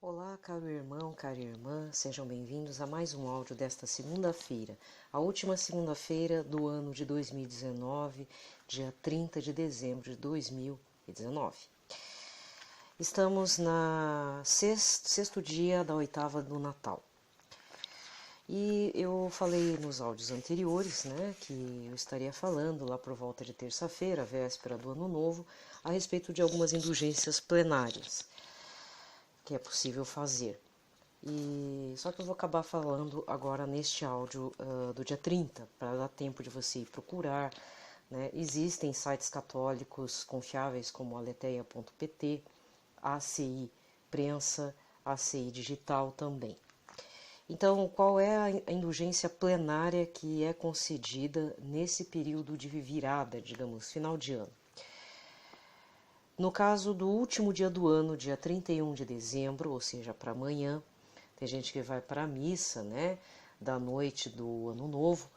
Olá, caro irmão, cara irmã, sejam bem-vindos a mais um áudio desta segunda-feira, a última segunda-feira do ano de 2019, dia 30 de dezembro de 2019. Estamos na sexto dia da oitava do Natal. E eu falei nos áudios anteriores, que eu estaria falando lá por volta de terça-feira, véspera do Ano Novo, a respeito de algumas indulgências plenárias que é possível fazer. Só que eu vou acabar falando agora neste áudio do dia 30, para dar tempo de você ir procurar. Existem sites católicos confiáveis como aleteia.pt, ACI Prensa, ACI Digital também. Então, qual é a indulgência plenária que é concedida nesse período de virada, digamos, final de ano? No caso do último dia do ano, dia 31 de dezembro, ou seja, para amanhã, tem gente que vai para a missa, da noite do Ano Novo,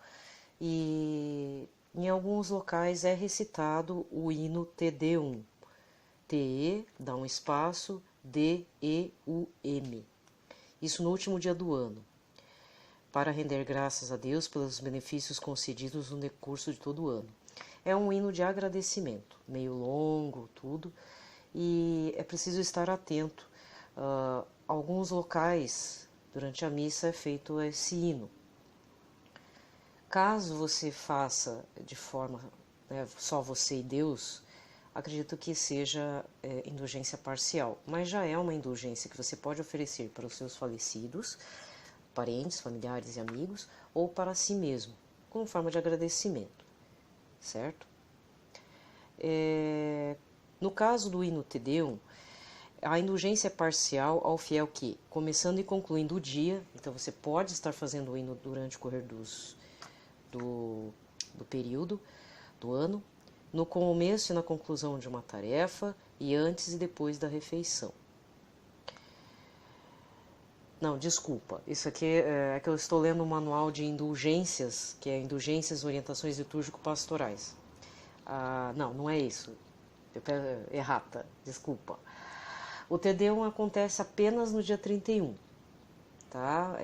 e em alguns locais é recitado o hino Te Deum, T-E, dá um espaço, D-E-U-M. Isso no último dia do ano, para render graças a Deus pelos benefícios concedidos no decurso de todo o ano. É um hino de agradecimento, meio longo, tudo, e é preciso estar atento. Alguns locais, durante a missa, é feito esse hino. Caso você faça de forma só você e Deus, acredito que seja indulgência parcial, mas já é uma indulgência que você pode oferecer para os seus falecidos, parentes, familiares e amigos, ou para si mesmo, como forma de agradecimento. Certo? No caso do hino Te Deum, a indulgência é parcial ao fiel que, começando e concluindo o dia, então você pode estar fazendo o hino durante o correr do período, do ano, no começo e na conclusão de uma tarefa, e antes e depois da refeição. Não, desculpa, isso aqui é que eu estou lendo um manual de indulgências, que é Indulgências e Orientações Litúrgico-Pastorais. Não é isso. Errata, desculpa. O Te Deum acontece apenas no dia 31, tá?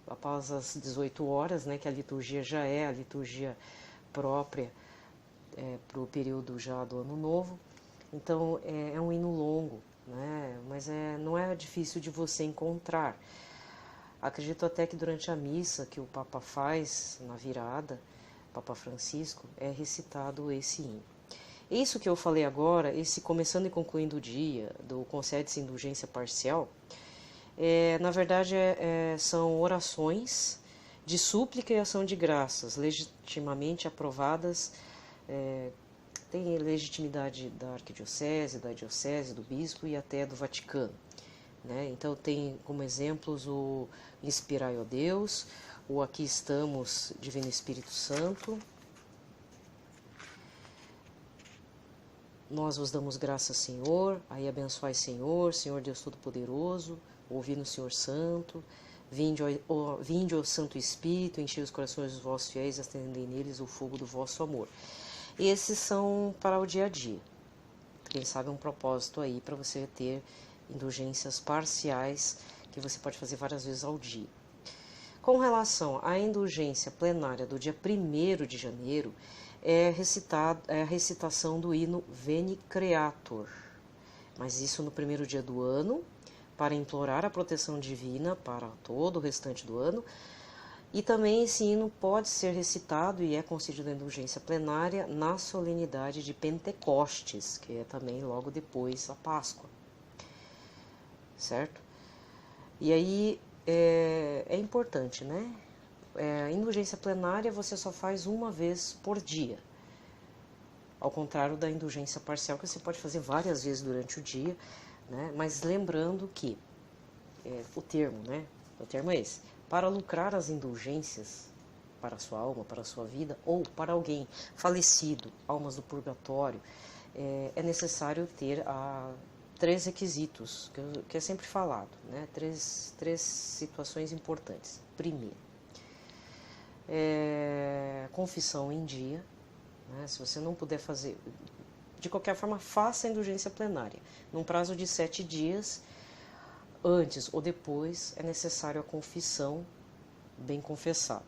Após as 18 horas, que a liturgia já é a liturgia própria para o período já do Ano Novo. Então, é um hino longo, mas não é difícil de você encontrar. Acredito até que durante a missa que o Papa faz na virada, Papa Francisco, é recitado esse hino. Isso que eu falei agora, esse começando e concluindo o dia, do concede-se indulgência parcial, na verdade são orações de súplica e ação de graças, legitimamente aprovadas, tem legitimidade da arquidiocese, da diocese, do bispo e até do Vaticano. Então tem como exemplos o Inspirai, ó Deus, o Aqui Estamos, Divino Espírito Santo, Nós vos damos graças, Senhor, aí abençoai, Senhor, Senhor Deus Todo-Poderoso, ouvi no Senhor Santo, vinde, ó Santo Espírito, enchei os corações dos vossos fiéis, acendei neles o fogo do vosso amor. Esses são para o dia a dia. Quem sabe um propósito aí para você ter indulgências parciais que você pode fazer várias vezes ao dia. Com relação à indulgência plenária do dia 1º de janeiro, é a recitação do hino Veni Creator, mas isso no primeiro dia do ano, para implorar a proteção divina para todo o restante do ano. E também esse hino pode ser recitado e é concedido a indulgência plenária na solenidade de Pentecostes, que é também logo depois da Páscoa, certo? E aí é importante, a indulgência plenária você só faz uma vez por dia, ao contrário da indulgência parcial, que você pode fazer várias vezes durante o dia, mas lembrando que o termo é esse: para lucrar as indulgências para a sua alma, para a sua vida, ou para alguém falecido, almas do purgatório, é necessário ter 3 requisitos, que é sempre falado, três situações importantes. Primeiro, confissão em dia, se você não puder fazer, de qualquer forma, faça a indulgência plenária, num prazo de 7 dias, antes ou depois é necessário a confissão bem confessada.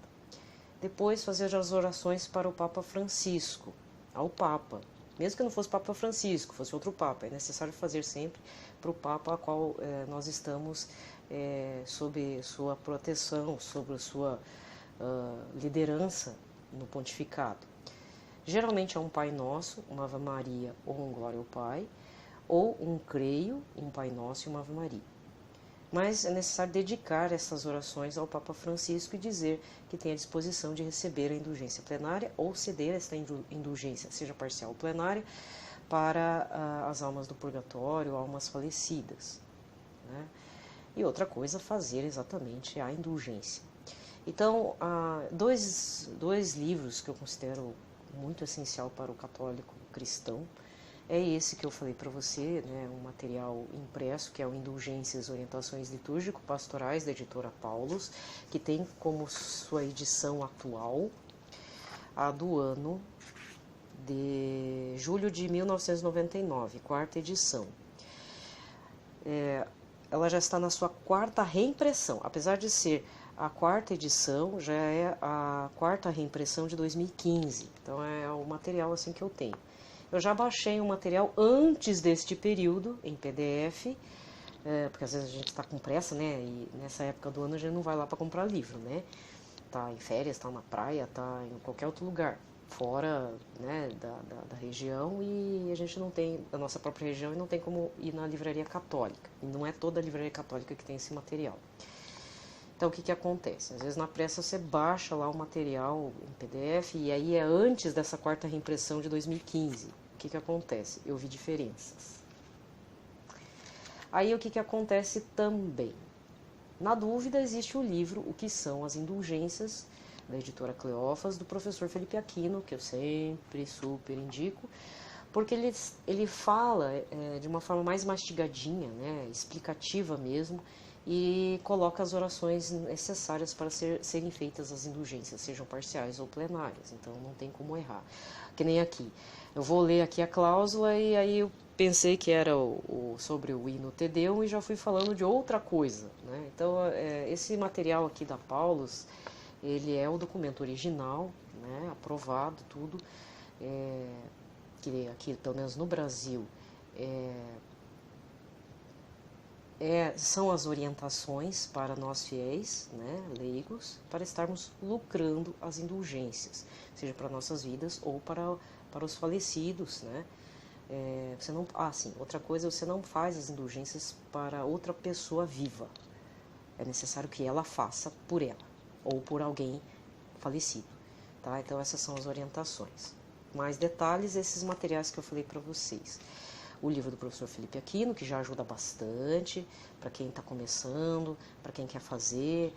Depois fazer as orações para o Papa Francisco, ao Papa. Mesmo que não fosse Papa Francisco, fosse outro Papa, é necessário fazer sempre para o Papa a qual nós estamos sob sua proteção, sob sua liderança no pontificado. Geralmente é um Pai Nosso, uma Ave Maria ou um Glória ao Pai, ou um Creio, um Pai Nosso e uma Ave Maria. Mas é necessário dedicar essas orações ao Papa Francisco e dizer que tem a disposição de receber a indulgência plenária ou ceder esta indulgência, seja parcial ou plenária, para as almas do purgatório, almas falecidas, né? E outra coisa, fazer exatamente a indulgência. Então, dois livros que eu considero muito essencial para o católico cristão é esse que eu falei para você, né, um material impresso, que é o Indulgências, Orientações Litúrgico-Pastorais, da editora Paulus, que tem como sua edição atual a do ano de julho de 1999, quarta edição. Ela já está na sua quarta reimpressão, apesar de ser a quarta edição, já é a quarta reimpressão de 2015, então é o material assim que eu tenho. Eu já baixei um material antes deste período, em PDF, porque às vezes a gente está com pressa, né, e nessa época do ano a gente não vai lá para comprar livro, né, tá em férias, tá na praia, tá em qualquer outro lugar, fora, né, da região, e a gente não tem, da nossa própria região, e não tem como ir na livraria católica, e não é toda a livraria católica que tem esse material. Então, o que acontece? Às vezes, na pressa, você baixa lá o material em PDF, e aí é antes dessa quarta reimpressão de 2015. O que acontece? Eu vi diferenças. Aí, o que acontece também? Na dúvida, existe o livro O que são as indulgências, da editora Cleófas, do professor Felipe Aquino, que eu sempre super indico, porque ele fala de uma forma mais mastigadinha, né, explicativa mesmo, e coloca as orações necessárias para serem feitas as indulgências, sejam parciais ou plenárias, então não tem como errar. Que nem aqui, eu vou ler aqui a cláusula e aí eu pensei que era sobre o hino Te Deum e já fui falando de outra coisa, né? Então, esse material aqui da Paulus, ele é o documento original, né, aprovado, tudo, que aqui, pelo menos no Brasil, são as orientações para nós fiéis, né, leigos, para estarmos lucrando as indulgências, seja para nossas vidas ou para os falecidos, né? Você não, sim, outra coisa, você não faz as indulgências para outra pessoa viva. É necessário que ela faça por ela ou por alguém falecido, tá? Então essas são as orientações. Mais detalhes, esses materiais que eu falei para vocês. O livro do professor Felipe Aquino, que já ajuda bastante para quem está começando, para quem quer fazer,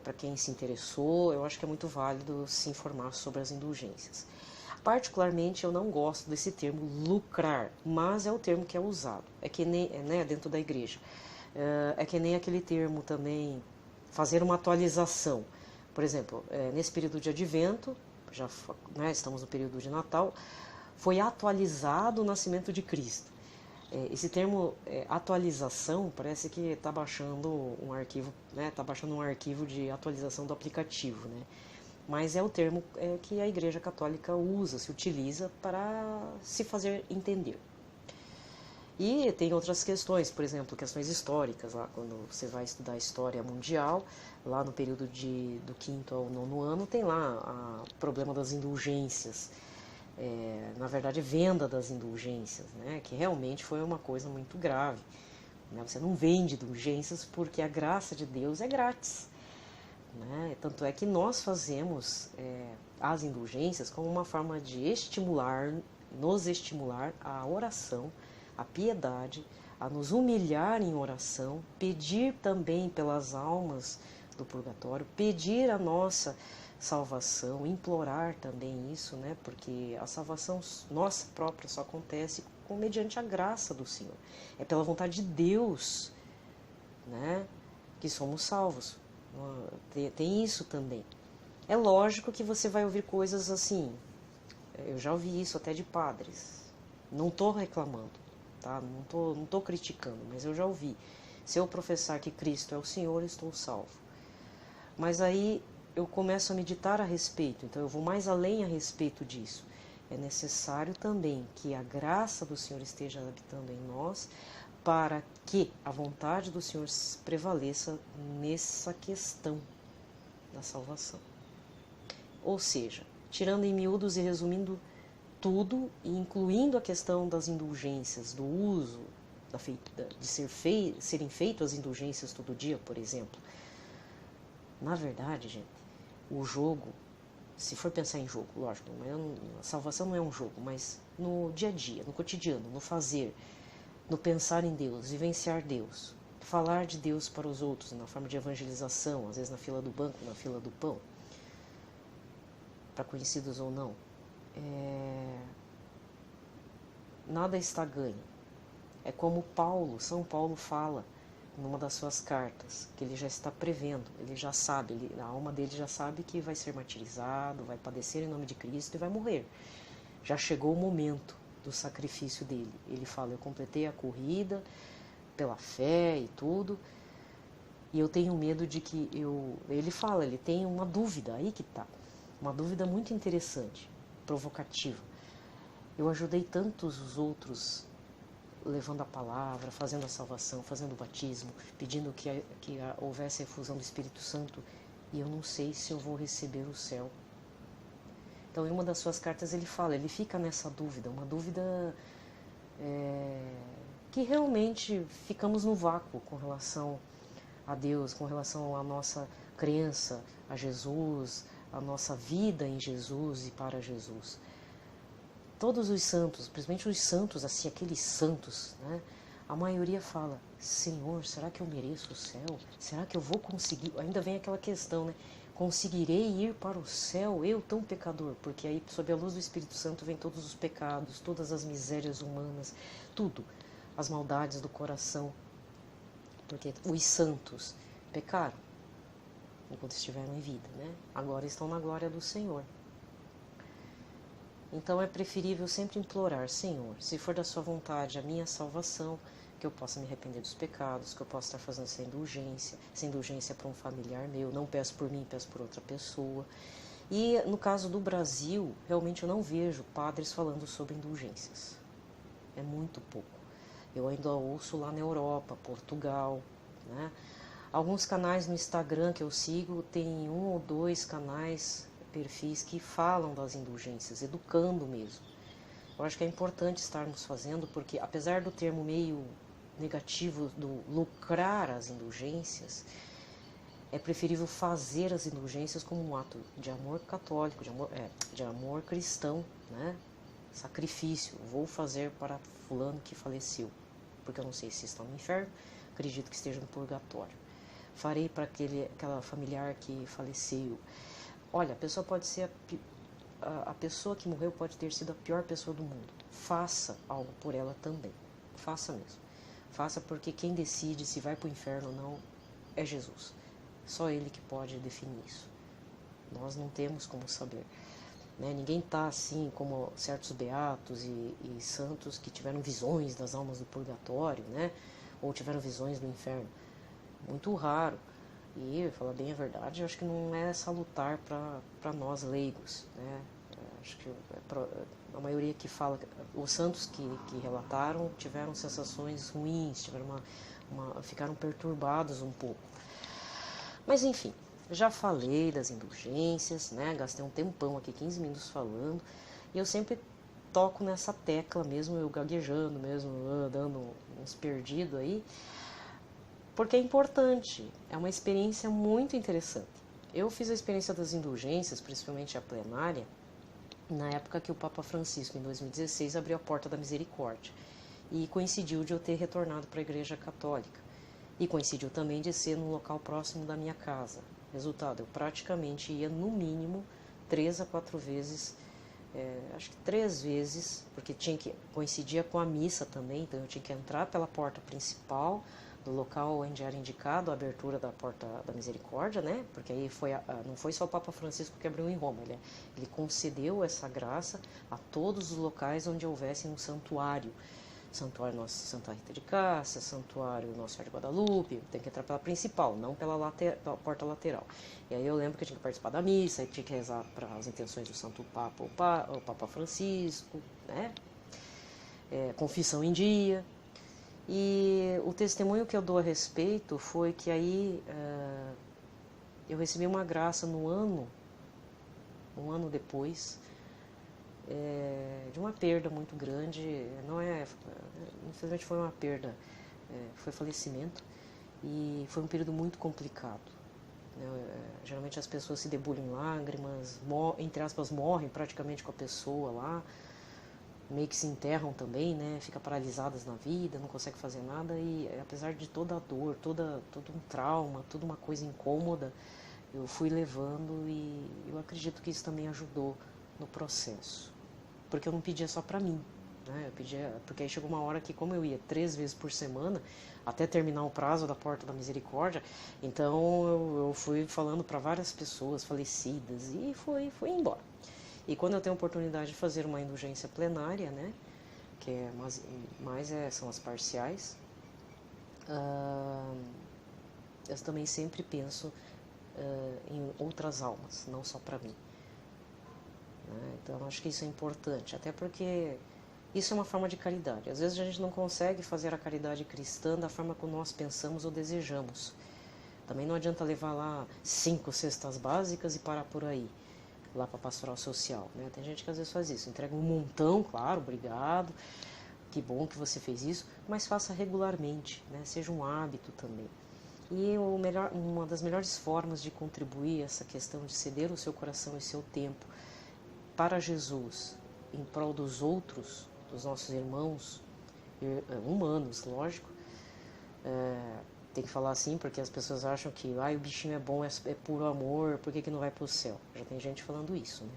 para quem se interessou. Eu acho que é muito válido se informar sobre as indulgências. Particularmente, eu não gosto desse termo lucrar, mas é o termo que é usado. É que nem, né, dentro da igreja. É que nem aquele termo também, fazer uma atualização. Por exemplo, nesse período de advento, já, né, estamos no período de Natal, foi atualizado o nascimento de Cristo. Esse termo atualização parece que está baixando um arquivo, né, está baixando um arquivo de atualização do aplicativo, né? Mas é o termo que a Igreja Católica usa, se utiliza para se fazer entender. E tem outras questões, por exemplo, questões históricas, lá quando você vai estudar história mundial, lá no período do 5º ao 9º ano, tem lá o problema das indulgências. Na verdade, venda das indulgências, né, que realmente foi uma coisa muito grave, né? Você não vende indulgências porque a graça de Deus é grátis, né? Tanto é que nós fazemos as indulgências como uma forma de nos estimular à oração, à piedade, a nos humilhar em oração, pedir também pelas almas do purgatório, pedir a nossa salvação, implorar também isso, né? Porque a salvação nossa própria só acontece mediante a graça do Senhor. É pela vontade de Deus, né, que somos salvos. Tem isso também. É lógico que você vai ouvir coisas assim, eu já ouvi isso até de padres. Não estou reclamando, tá? Não tô criticando, mas eu já ouvi Se eu professar que Cristo é o Senhor, estou salvo. Mas aí eu começo a meditar a respeito, então eu vou mais além a respeito disso. É necessário também que a graça do Senhor esteja habitando em nós, para que a vontade do Senhor prevaleça nessa questão da salvação. Ou seja, tirando em miúdos e resumindo tudo, e incluindo a questão das indulgências, do uso, de serem feitas as indulgências todo dia, por exemplo. Na verdade, gente, o jogo, se for pensar em jogo, lógico, a salvação não é um jogo, mas no dia a dia, no cotidiano, no fazer, no pensar em Deus, vivenciar Deus, falar de Deus para os outros, na forma de evangelização, às vezes na fila do banco, na fila do pão, para conhecidos ou não, nada está ganho. É como São Paulo fala numa das suas cartas, que ele já está prevendo, ele já sabe, a alma dele já sabe que vai ser martirizado, vai padecer em nome de Cristo e vai morrer. Já chegou o momento do sacrifício dele. Ele fala, eu completei a corrida pela fé e tudo, e eu tenho medo de que ele fala, ele tem uma dúvida, aí que tá, uma dúvida muito interessante, provocativa. Eu ajudei tantos os outros levando a palavra, fazendo a salvação, fazendo o batismo, pedindo que houvesse a efusão do Espírito Santo, e eu não sei se eu vou receber o céu. Então, em uma das suas cartas ele fala, ele fica nessa dúvida, uma dúvida que realmente ficamos no vácuo com relação a Deus, com relação à nossa crença a Jesus, a nossa vida em Jesus e para Jesus. Todos os santos, principalmente os santos, assim, aqueles santos, né? A maioria fala, Senhor, será que eu mereço o céu? Será que eu vou conseguir? Ainda vem aquela questão, né? Conseguirei ir para o céu, eu tão pecador? Porque aí, sob a luz do Espírito Santo, vem todos os pecados, todas as misérias humanas, tudo, as maldades do coração. Porque os santos pecaram enquanto estiveram em vida, né? Agora estão na glória do Senhor. Então é preferível sempre implorar, Senhor, se for da sua vontade a minha salvação, que eu possa me arrepender dos pecados, que eu possa estar fazendo essa indulgência para um familiar meu, não peço por mim, peço por outra pessoa. E no caso do Brasil, realmente eu não vejo padres falando sobre indulgências. É muito pouco. Eu ainda ouço lá na Europa, Portugal, né? Alguns canais no Instagram que eu sigo, tem 1 ou 2 canais, perfis que falam das indulgências, educando mesmo. Eu acho que é importante estarmos fazendo, porque apesar do termo meio negativo do lucrar as indulgências, é preferível fazer as indulgências como um ato de amor católico, de amor cristão, né? Sacrifício, vou fazer para fulano que faleceu, porque eu não sei se está no inferno, acredito que esteja no purgatório. Farei para aquela familiar que faleceu. Olha, a pessoa pode ser a pessoa que morreu pode ter sido a pior pessoa do mundo. Faça algo por ela também. Faça mesmo. Faça, porque quem decide se vai para o inferno ou não é Jesus. Só Ele que pode definir isso. Nós não temos como saber. Né? Ninguém está assim como certos beatos e santos que tiveram visões das almas do purgatório, né? Ou tiveram visões do inferno. Muito raro. E, falar bem a verdade, eu acho que não é salutar para nós leigos, né? Acho que a maioria que fala, os santos que relataram tiveram sensações ruins, ficaram perturbados um pouco. Mas enfim, já falei das indulgências, né? Gastei um tempão aqui, 15 minutos falando, e eu sempre toco nessa tecla mesmo, eu gaguejando mesmo, dando uns perdidos aí, porque é importante, é uma experiência muito interessante. Eu fiz a experiência das indulgências, principalmente a plenária, na época que o Papa Francisco, em 2016, abriu a Porta da Misericórdia, e coincidiu de eu ter retornado para a Igreja Católica, e coincidiu também de ser num local próximo da minha casa. Resultado, eu praticamente ia no mínimo 3 a 4 vezes, acho que 3 vezes, porque coincidia com a missa também, então eu tinha que entrar pela porta principal do local onde era indicado a abertura da Porta da Misericórdia, né? Porque aí não foi só o Papa Francisco que abriu em Roma, ele concedeu essa graça a todos os locais onde houvesse um santuário, Santuário Nossa Santa Rita de Cássia, Santuário Nossa Senhora de Guadalupe, tem que entrar pela principal, não pela porta lateral. E aí eu lembro que eu tinha que participar da missa, tinha que rezar para as intenções do Santo Papa, o Papa Francisco, né? Confissão em dia. E o testemunho que eu dou a respeito foi que aí eu recebi uma graça um ano depois, de uma perda muito grande. Infelizmente foi uma perda, foi falecimento, e foi um período muito complicado. Geralmente as pessoas se debulham em lágrimas, entre aspas, morrem praticamente com a pessoa lá, meio que se enterram também, né? Fica paralisadas na vida, não consegue fazer nada, e apesar de toda a dor, todo um trauma, toda uma coisa incômoda, eu fui levando, e eu acredito que isso também ajudou no processo. Porque eu não pedia só para mim, né? Eu pedia, porque aí chegou uma hora que, como eu ia 3 vezes por semana, até terminar o prazo da Porta da Misericórdia, então eu fui falando para várias pessoas falecidas e fui embora. E quando eu tenho a oportunidade de fazer uma indulgência plenária, né, que são as parciais, eu também sempre penso em outras almas, não só para mim. Então, acho que isso é importante, até porque isso é uma forma de caridade. Às vezes a gente não consegue fazer a caridade cristã da forma como nós pensamos ou desejamos. Também não adianta levar lá 5 cestas básicas e parar por aí, lá para a pastoral social, né? Tem gente que às vezes faz isso, entrega um montão, claro, obrigado, que bom que você fez isso, mas faça regularmente, né? Seja um hábito também. E uma das melhores formas de contribuir essa questão de ceder o seu coração e seu tempo para Jesus, em prol dos outros, dos nossos irmãos, humanos, lógico. Tem que falar assim, porque as pessoas acham que o bichinho é bom, é puro amor, por que não vai para o céu? Já tem gente falando isso, né?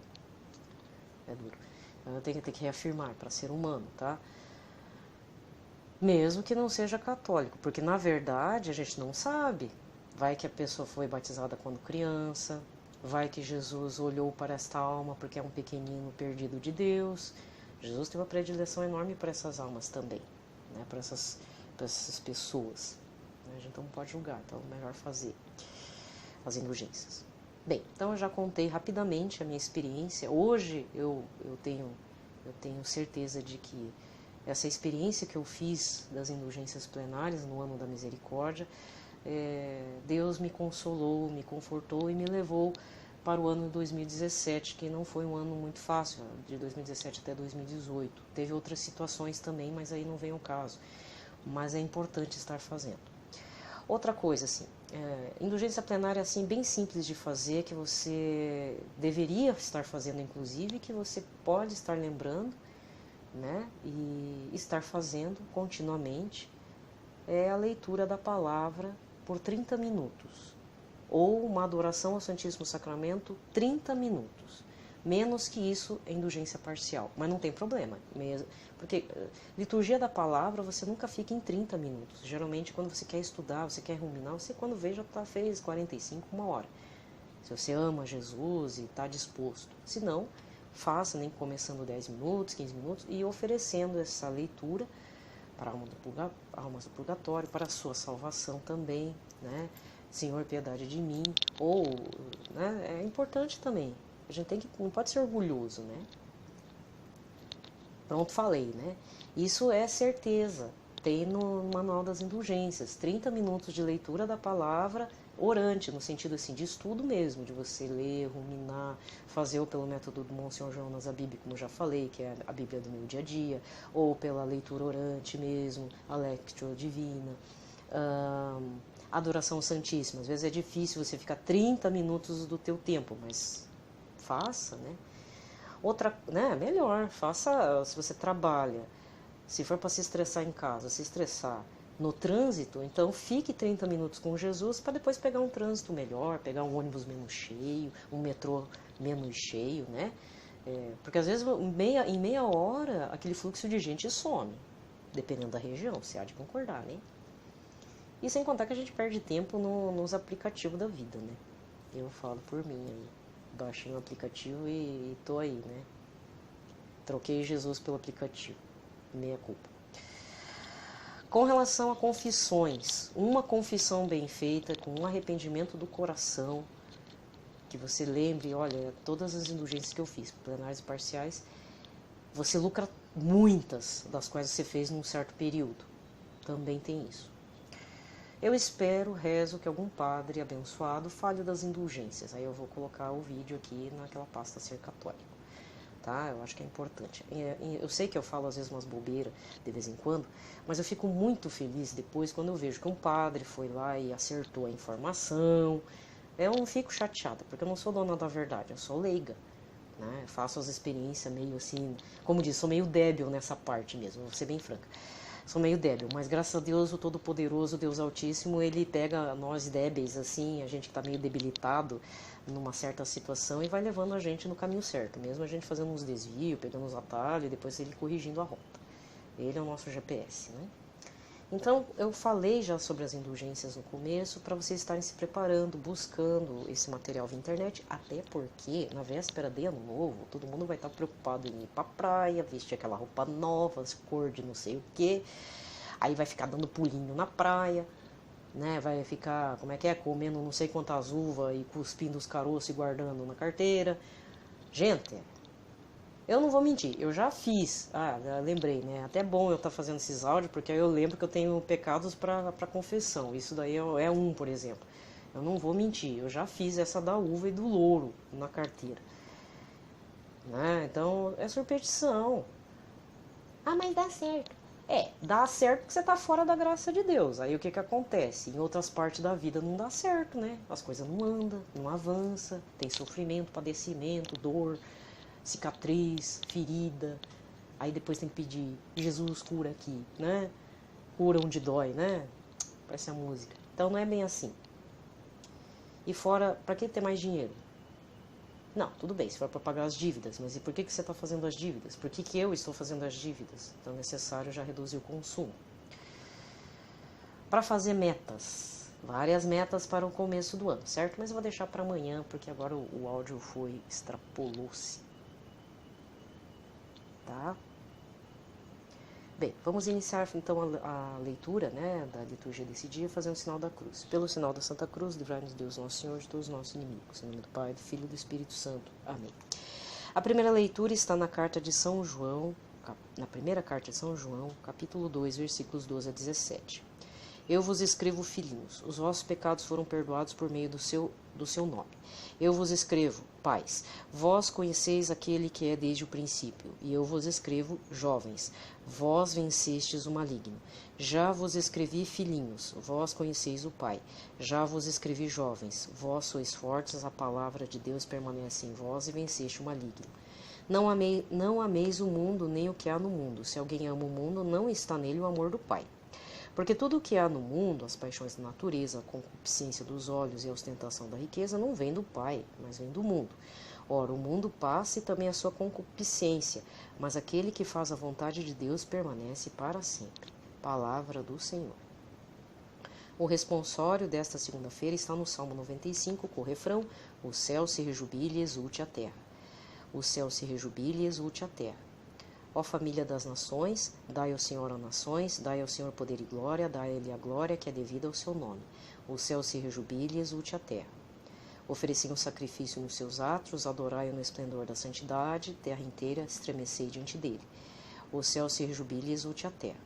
É duro. Então eu tenho que reafirmar, para ser humano, tá? Mesmo que não seja católico, porque na verdade a gente não sabe. Vai que a pessoa foi batizada quando criança, vai que Jesus olhou para esta alma porque é um pequenino perdido de Deus. Jesus tem uma predileção enorme para essas almas também, né? Para essas pessoas. A gente não pode julgar, então é melhor fazer as indulgências. Bem, então eu já contei rapidamente a minha experiência. Hoje eu tenho certeza de que essa experiência que eu fiz das indulgências plenárias no ano da misericórdia, Deus me consolou, me confortou e me levou para o ano de 2017, que não foi um ano muito fácil, de 2017 até 2018. Teve outras situações também, mas aí não vem ao caso. Mas é importante estar fazendo. Outra coisa, assim, indulgência plenária assim, bem simples de fazer, que você deveria estar fazendo, inclusive, que você pode estar lembrando, né, e estar fazendo continuamente, é a leitura da palavra por 30 minutos, ou uma adoração ao Santíssimo Sacramento 30 minutos. Menos que isso é indulgência parcial, mas não tem problema, mesmo, porque liturgia da palavra você nunca fica em 30 minutos. Geralmente quando você quer estudar, você quer ruminar, você quando vê já fez 45, uma hora. Se você ama Jesus e está disposto. Se não, faça, nem começando 10 minutos, 15 minutos, e oferecendo essa leitura para almas do purgatório, para a sua salvação também, né? Senhor, piedade de mim. Ou, né, é importante também. A gente não pode ser orgulhoso, né? Pronto, falei, né? Isso é certeza. Tem no Manual das Indulgências, 30 minutos de leitura da palavra orante, no sentido assim, de estudo mesmo, de você ler, ruminar, fazer ou pelo método do Monsenhor Jonas Abib, como já falei, que é a Bíblia do meu dia a dia, ou pela leitura orante mesmo, a Lectio Divina, adoração santíssima. Às vezes é difícil você ficar 30 minutos do teu tempo, mas faça, né? Outra, né, melhor, faça se você trabalha, se for para se estressar em casa, se estressar no trânsito, então fique 30 minutos com Jesus para depois pegar um trânsito melhor, pegar um ônibus menos cheio, um metrô menos cheio, né? Porque às vezes em meia hora aquele fluxo de gente some, dependendo da região, você há de concordar, né? E sem contar que a gente perde tempo nos aplicativos da vida, né? Eu falo por mim aí. Baixei um aplicativo tô aí, né? Troquei Jesus pelo aplicativo. Meia culpa. Com relação a confissões, uma confissão bem feita, com um arrependimento do coração, que você lembre, olha, todas as indulgências que eu fiz, plenárias e parciais, você lucra muitas das quais você fez num certo período. Também tem isso. Eu espero, rezo que algum padre abençoado fale das indulgências. Aí eu vou colocar o vídeo aqui naquela pasta Ser Católico. Tá? Eu acho que é importante. Eu sei que eu falo às vezes umas bobeiras de vez em quando, mas eu fico muito feliz depois quando eu vejo que um padre foi lá e acertou a informação. Eu não fico chateada, porque eu não sou dona da verdade, eu sou leiga. Né? Eu faço as experiências meio assim, como diz, sou meio débil nessa parte mesmo, vou ser bem franca. Sou meio débil, mas graças a Deus, o Todo-Poderoso, Deus Altíssimo, Ele pega nós débeis, assim, a gente que está meio debilitado numa certa situação e vai levando a gente no caminho certo, mesmo a gente fazendo uns desvios, pegando uns atalhos, e depois Ele corrigindo a rota. Ele é o nosso GPS, né? Então, eu falei já sobre as indulgências no começo, para vocês estarem se preparando, buscando esse material via internet, até porque, na véspera de Ano Novo, todo mundo vai estar preocupado em ir pra praia, vestir aquela roupa nova, cor de não sei o quê, aí vai ficar dando pulinho na praia, né? Vai ficar, comendo não sei quantas uvas e cuspindo os caroços e guardando na carteira. Gente, eu não vou mentir, eu já fiz, já lembrei, né? Até bom eu estar fazendo esses áudios, porque aí eu lembro que eu tenho pecados para confissão. Isso daí é um, por exemplo. Eu não vou mentir, eu já fiz essa da uva e do louro na carteira. Né? Então, é superstição. Ah, mas dá certo. Dá certo porque você está fora da graça de Deus. Aí o que acontece? Em outras partes da vida não dá certo, né? As coisas não andam, não avançam, tem sofrimento, padecimento, dor, cicatriz, ferida, aí depois tem que pedir, Jesus cura aqui, né? Cura onde dói, né? Parece a música. Então não é bem assim. E fora, para que ter mais dinheiro? Não, tudo bem, se for para pagar as dívidas, mas e por que você está fazendo as dívidas? Por que eu estou fazendo as dívidas? Então é necessário já reduzir o consumo. Para fazer metas, várias metas para o começo do ano, certo? Mas eu vou deixar para amanhã, porque agora o áudio extrapolou-se. Tá? Bem, vamos iniciar então a leitura, né, da liturgia desse dia, fazendo o sinal da cruz. Pelo sinal da Santa Cruz, livrai-nos Deus Nosso Senhor de todos os nossos inimigos. Em nome do Pai, do Filho e do Espírito Santo. Amém. A primeira leitura está na carta de São João, na primeira carta de São João, capítulo 2, versículos 12 a 17. Eu vos escrevo, filhinhos, os vossos pecados foram perdoados por meio do seu nome. Eu vos escrevo, pais, vós conheceis aquele que é desde o princípio, e eu vos escrevo, jovens, vós vencestes o maligno. Já vos escrevi, filhinhos, vós conheceis o Pai. Já vos escrevi, jovens, vós sois fortes, a palavra de Deus permanece em vós e venceste o maligno. Não ameis o mundo, nem o que há no mundo. Se alguém ama o mundo, não está nele o amor do Pai. Porque tudo o que há no mundo, as paixões da natureza, a concupiscência dos olhos e a ostentação da riqueza, não vem do Pai, mas vem do mundo. Ora, o mundo passa e também a sua concupiscência, mas aquele que faz a vontade de Deus permanece para sempre. Palavra do Senhor. O responsório desta segunda-feira está no Salmo 95, com o refrão: o céu se rejubile e exulte a terra. O céu se rejubile e exulte a terra. Ó família das nações, dai ao Senhor as nações, dai ao Senhor poder e glória, dai-lhe a glória que é devida ao seu nome. O céu se rejubile e exulte a terra. Ofereci um sacrifício nos seus atos, adorai-o no esplendor da santidade, terra inteira estremecei diante dele. O céu se rejubile e exulte a terra.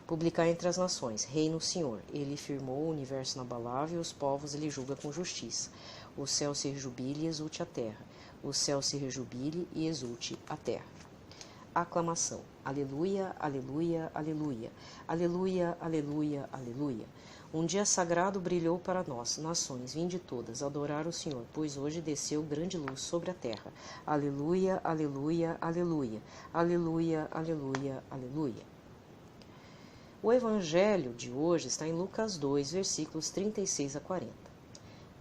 Publicai entre as nações, reina o Senhor, ele firmou o universo inabalável e os povos ele julga com justiça. O céu se rejubile e exulte a terra. O céu se rejubile e exulte a terra. Aclamação. Aleluia, aleluia, aleluia. Aleluia, aleluia, aleluia. Um dia sagrado brilhou para nós, nações, vinde todas, adorar o Senhor, pois hoje desceu grande luz sobre a terra. Aleluia, aleluia, aleluia. Aleluia, aleluia, aleluia. O evangelho de hoje está em Lucas 2, versículos 36 a 40.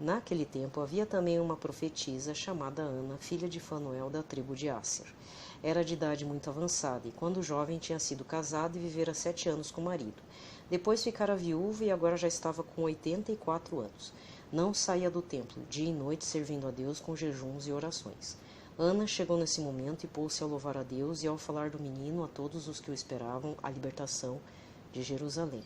Naquele tempo havia também uma profetisa chamada Ana, filha de Fanuel, da tribo de Asser. Era de idade muito avançada, e quando jovem tinha sido casada e vivera 7 anos com o marido. Depois ficara viúva e agora já estava com 84 anos. Não saía do templo, dia e noite, servindo a Deus com jejuns e orações. Ana chegou nesse momento e pôs-se a louvar a Deus e ao falar do menino a todos os que o esperavam, a libertação de Jerusalém.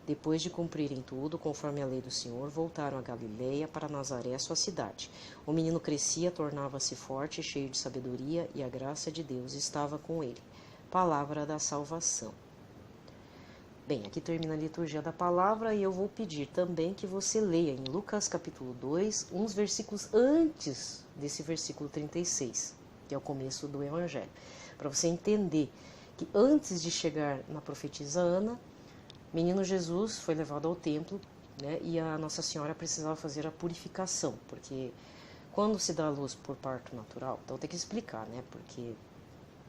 Depois de cumprirem tudo, conforme a lei do Senhor, voltaram a Galiléia para Nazaré, sua cidade. O menino crescia, tornava-se forte, cheio de sabedoria, e a graça de Deus estava com ele. Palavra da salvação. Bem, aqui termina a liturgia da palavra e eu vou pedir também que você leia em Lucas capítulo 2, uns versículos antes desse versículo 36, que é o começo do Evangelho, para você entender que antes de chegar na profetisa Ana, menino Jesus foi levado ao templo, né, e a Nossa Senhora precisava fazer a purificação, porque quando se dá a luz por parto natural, então tem que explicar, né, porque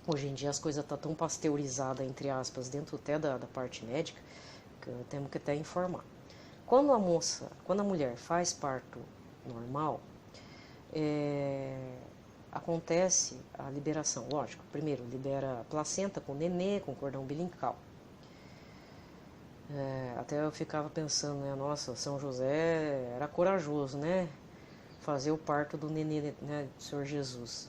hoje em dia as coisas estão tão pasteurizadas, entre aspas, dentro até da parte médica, que temos que até informar. Quando a mulher faz parto normal, acontece a liberação, lógico, primeiro libera a placenta com nenê, com cordão umbilical. Até eu ficava pensando, né, nossa, São José era corajoso, né, fazer o parto do nenê, né, do Senhor Jesus.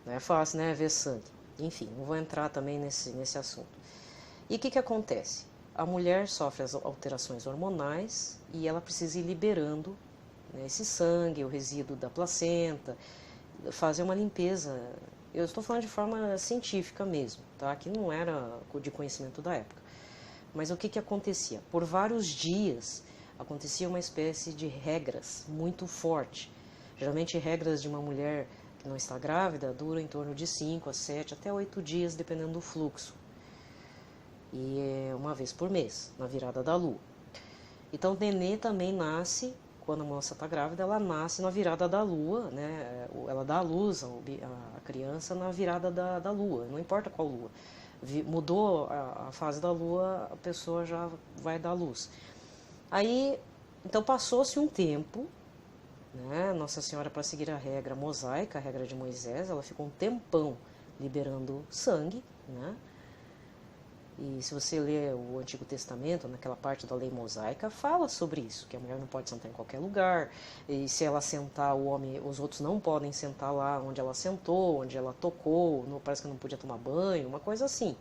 Não é fácil, né, ver sangue. Enfim, não vou entrar também nesse assunto. E o que acontece? A mulher sofre as alterações hormonais e ela precisa ir liberando, né, esse sangue, o resíduo da placenta, fazer uma limpeza. Eu estou falando de forma científica mesmo, tá? Que não era de conhecimento da época. Mas o que acontecia? Por vários dias acontecia uma espécie de regras muito forte. Geralmente regras de uma mulher que não está grávida duram em torno de 5 a 7 até 8 dias, dependendo do fluxo. E é uma vez por mês, na virada da lua. Então o nenê também nasce, quando a moça está grávida, ela nasce na virada da lua, né? Ela dá à luz a criança na virada da lua, não importa qual lua. Mudou a fase da lua, a pessoa já vai dar luz. Aí, então passou-se um tempo, né? Nossa Senhora, para seguir a regra mosaica, a regra de Moisés, ela ficou um tempão liberando sangue, né? E se você ler o Antigo Testamento, naquela parte da lei mosaica, fala sobre isso, que a mulher não pode sentar em qualquer lugar, e se ela sentar, os outros não podem sentar lá onde ela sentou, onde ela tocou, parece que não podia tomar banho, uma coisa assim.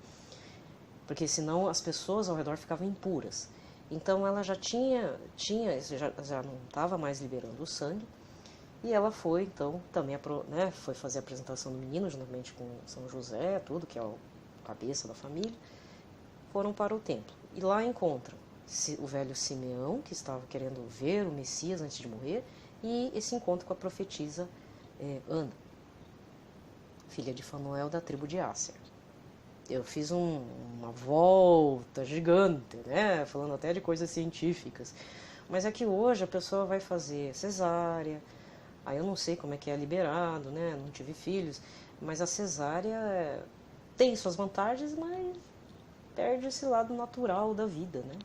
Porque senão as pessoas ao redor ficavam impuras. Então ela já já não estava mais liberando o sangue, e ela foi, então, também né, foi fazer a apresentação do menino, juntamente com São José, tudo, que é o cabeça da família. Foram para o templo e lá encontram o velho Simeão, que estava querendo ver o Messias antes de morrer, e esse encontro com a profetisa Ana, filha de Fanuel, da tribo de Asser. Eu fiz uma volta gigante, né, falando até de coisas científicas, mas é que hoje a pessoa vai fazer cesárea, aí eu não sei como é que é liberado, né, não tive filhos, mas a cesárea tem suas vantagens, mas perde esse lado natural da vida, né?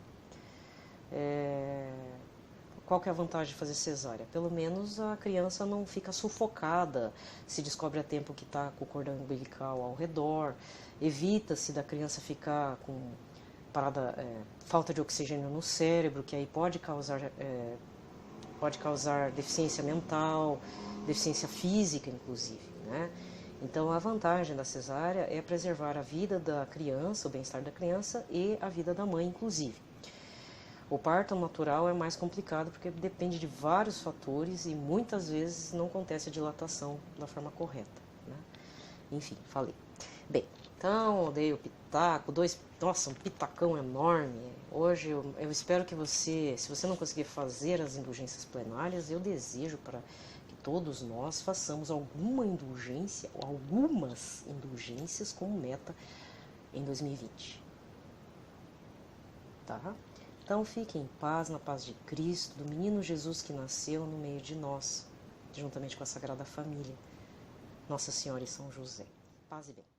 Qual que é a vantagem de fazer cesárea? Pelo menos a criança não fica sufocada, se descobre a tempo que está com o cordão umbilical ao redor, evita-se da criança ficar com falta de oxigênio no cérebro, que aí pode causar deficiência mental, deficiência física, inclusive, né? Então, a vantagem da cesárea é preservar a vida da criança, o bem-estar da criança e a vida da mãe, inclusive. O parto natural é mais complicado porque depende de vários fatores e muitas vezes não acontece a dilatação da forma correta, né? Enfim, falei. Bem, então eu dei o pitaco, nossa, um pitacão enorme. Hoje eu espero que você, se você não conseguir fazer as indulgências plenárias, eu desejo para todos nós façamos alguma indulgência ou algumas indulgências como meta em 2020. Tá? Então fiquem em paz, na paz de Cristo, do menino Jesus que nasceu no meio de nós, juntamente com a Sagrada Família, Nossa Senhora e São José. Paz e bem.